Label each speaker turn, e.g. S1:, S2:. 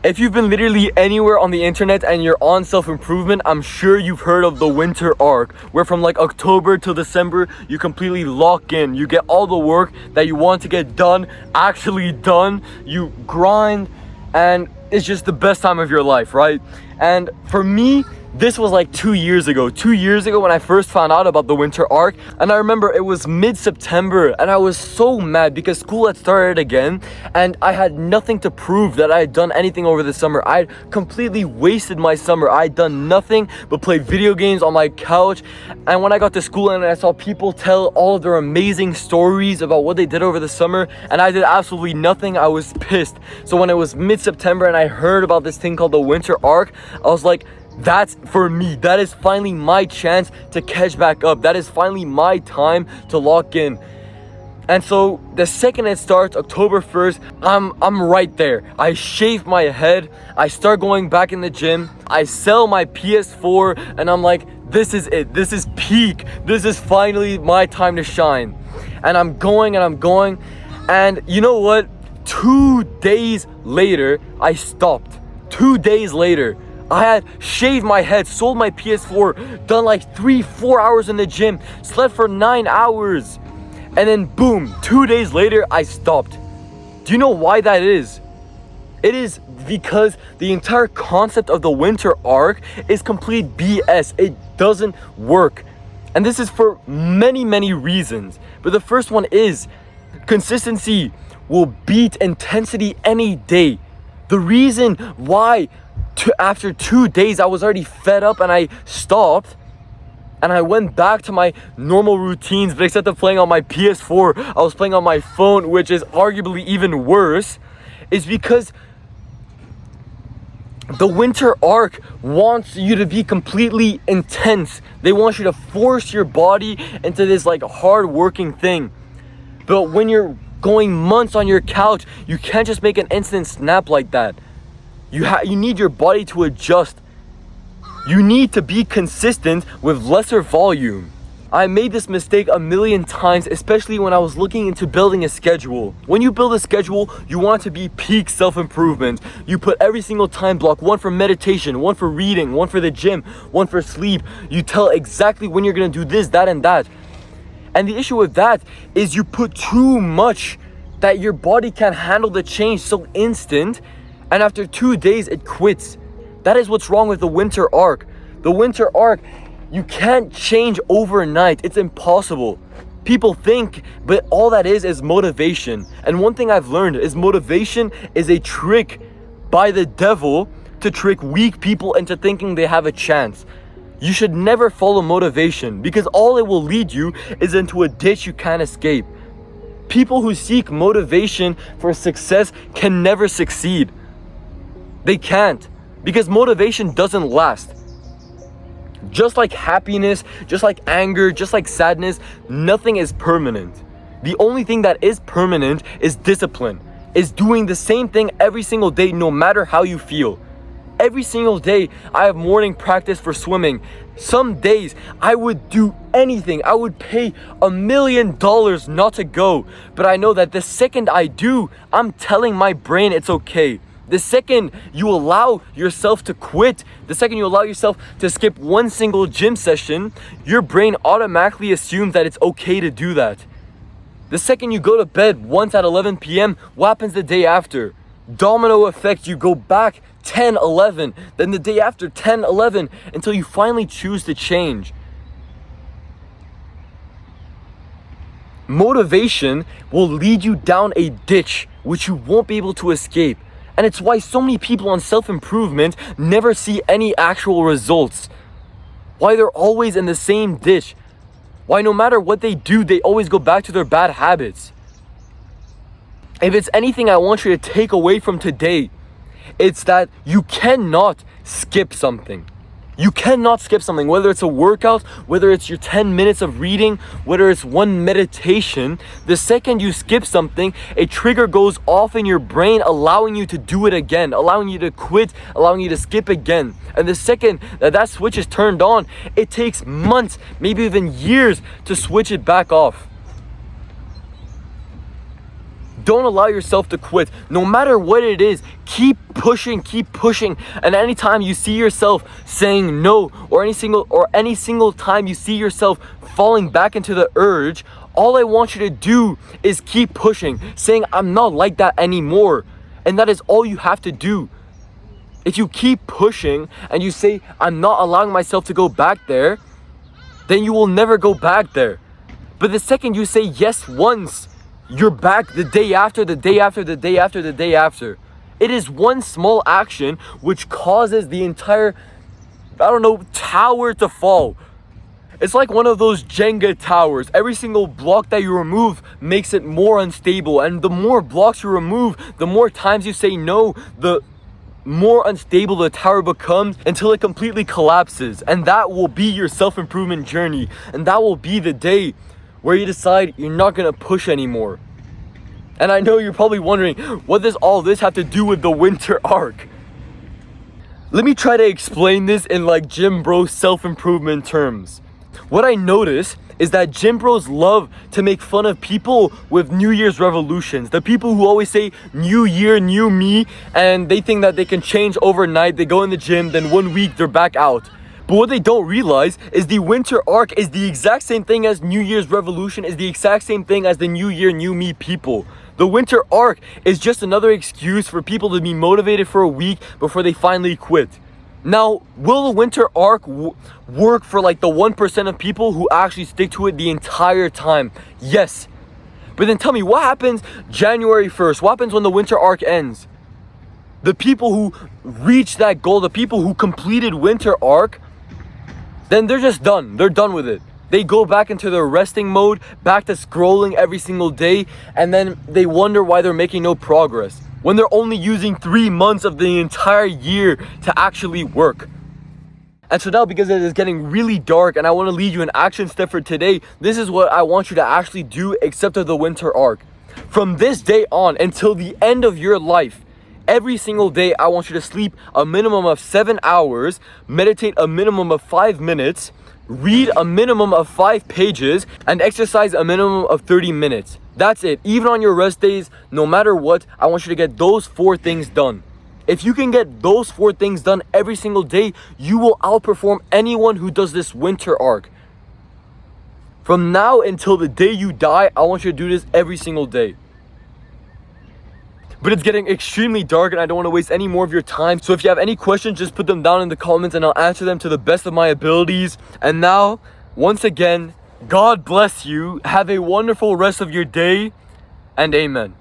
S1: If you've been literally anywhere on the internet and you're on self-improvement, I'm sure you've heard of the winter arc, where from like October till December, you completely lock in. You get all the work that you want to get done, actually done. You grind, and it's just the best time of your life, right? And for me, this was like 2 years ago. 2 years ago when I first found out about the winter arc. And I remember it was mid-September and I was so mad because school had started again and I had nothing to prove that I had done anything over the summer. I had completely wasted my summer. I had done nothing but play video games on my couch. And when I got to school and I saw people tell all of their amazing stories about what they did over the summer and I did absolutely nothing, I was pissed. So when it was mid-September and I heard about this thing called the winter arc, I was like, that's for me. That is finally my chance to catch back up. That is finally my time to lock in. And so the second it starts, October 1st, I'm right there. I shave my head. I start going back in the gym. I sell my PS4 and I'm like, this is it. This is peak. This is finally my time to shine. And I'm going. And you know what? 2 days later, I stopped. 2 days later. I had shaved my head, sold my PS4, done like 3-4 hours in the gym, slept for 9 hours, and then boom, 2 days later, I stopped. Do you know why that is? It is because the entire concept of the winter arc is complete BS. It doesn't work. And this is for many reasons. But the first one is consistency will beat intensity any day. The reason why after 2 days I was already fed up and I stopped and I went back to my normal routines, but instead of playing on my PS4, I was playing on my phone, which is arguably even worse, is because the winter arc wants you to be completely intense. They want you to force your body into this like hard working thing. But when you're going months on your couch, you can't just make an instant snap like that. You need your body to adjust. You need to be consistent with lesser volume. I made this mistake a million times, especially when I was looking into building a schedule. When you build a schedule, you want to be peak self-improvement. You put every single time block, one for meditation, one for reading, one for the gym, one for sleep. You tell exactly when you're going to do this, that, and that. And the issue with that is you put too much that your body can't handle the change so instant. And after 2 days, it quits. That is what's wrong with the winter arc. The winter arc, you can't change overnight. It's impossible. People think, but all that is motivation. And one thing I've learned is motivation is a trick by the devil to trick weak people into thinking they have a chance. You should never follow motivation because all it will lead you is into a ditch you can't escape. People who seek motivation for success can never succeed. They can't, because motivation doesn't last. Just like happiness, just like anger, just like sadness, nothing is permanent. The only thing that is permanent is discipline, is doing the same thing every single day no matter how you feel. Every single day I have morning practice for swimming. Some days I would do anything. I would pay $1 million not to go. But I know that the second I do, I'm telling my brain it's okay. The second you allow yourself to quit, the second you allow yourself to skip one single gym session, your brain automatically assumes that it's okay to do that. The second you go to bed once at 11 p.m., what happens the day after? Domino effect, you go back 10, 11, then the day after 10, 11, until you finally choose to change. Motivation will lead you down a ditch which you won't be able to escape. And it's why so many people on self-improvement never see any actual results. Why they're always in the same ditch. Why no matter what they do, they always go back to their bad habits. If it's anything I want you to take away from today, it's that you cannot skip something. You cannot skip something, whether it's a workout, whether it's your 10 minutes of reading, whether it's one meditation. The second you skip something, a trigger goes off in your brain, allowing you to do it again, allowing you to quit, allowing you to skip again. And the second that switch is turned on, it takes months, maybe even years to switch it back off. Don't allow yourself to quit. No matter what it is, keep pushing. And anytime you see yourself saying no, or any single time you see yourself falling back into the urge, all I want you to do is keep pushing, saying, I'm not like that anymore. And that is all you have to do. If you keep pushing and you say, I'm not allowing myself to go back there, then you will never go back there. But the second you say yes once, you're back the day after. It is one small action which causes the entire, tower to fall. It's like one of those Jenga towers. Every single block that you remove makes it more unstable. And the more blocks you remove, the more times you say no, the more unstable the tower becomes until it completely collapses. And that will be your self-improvement journey. And that will be the day where you decide you're not gonna push anymore. And I know you're probably wondering, what does all this have to do with the winter arc? Let me try to explain this in like gym bro self-improvement terms. What I notice is that gym bros love to make fun of people with New Year's resolutions. The people who always say, new year, new me, and they think that they can change overnight. They go in the gym, then 1 week they're back out. But what they don't realize is the winter arc is the exact same thing as New Year's revolution, is the exact same thing as the new year, new me people. The winter arc is just another excuse for people to be motivated for a week before they finally quit. Now, will the winter arc work for like the 1% of people who actually stick to it the entire time? Yes. But then tell me, what happens January 1st? What happens when the winter arc ends? The people who reach that goal, the people who completed winter arc, then they're just done. They're done with it. They go back into their resting mode, back to scrolling every single day, and then they wonder why they're making no progress when they're only using 3 months of the entire year to actually work. And so now, because it is getting really dark and I want to lead you an action step for today, this is what I want you to actually do except of the winter arc. From this day on until the end of your life, every single day, I want you to sleep a minimum of 7 hours, meditate a minimum of 5 minutes, read a minimum of 5 pages, and exercise a minimum of 30 minutes. That's it. Even on your rest days, no matter what, I want you to get those 4 things done. If you can get those 4 things done every single day, you will outperform anyone who does this winter arc. From now until the day you die, I want you to do this every single day. But it's getting extremely dark and I don't want to waste any more of your time. So if you have any questions, just put them down in the comments and I'll answer them to the best of my abilities. And now, once again, God bless you. Have a wonderful rest of your day, and amen.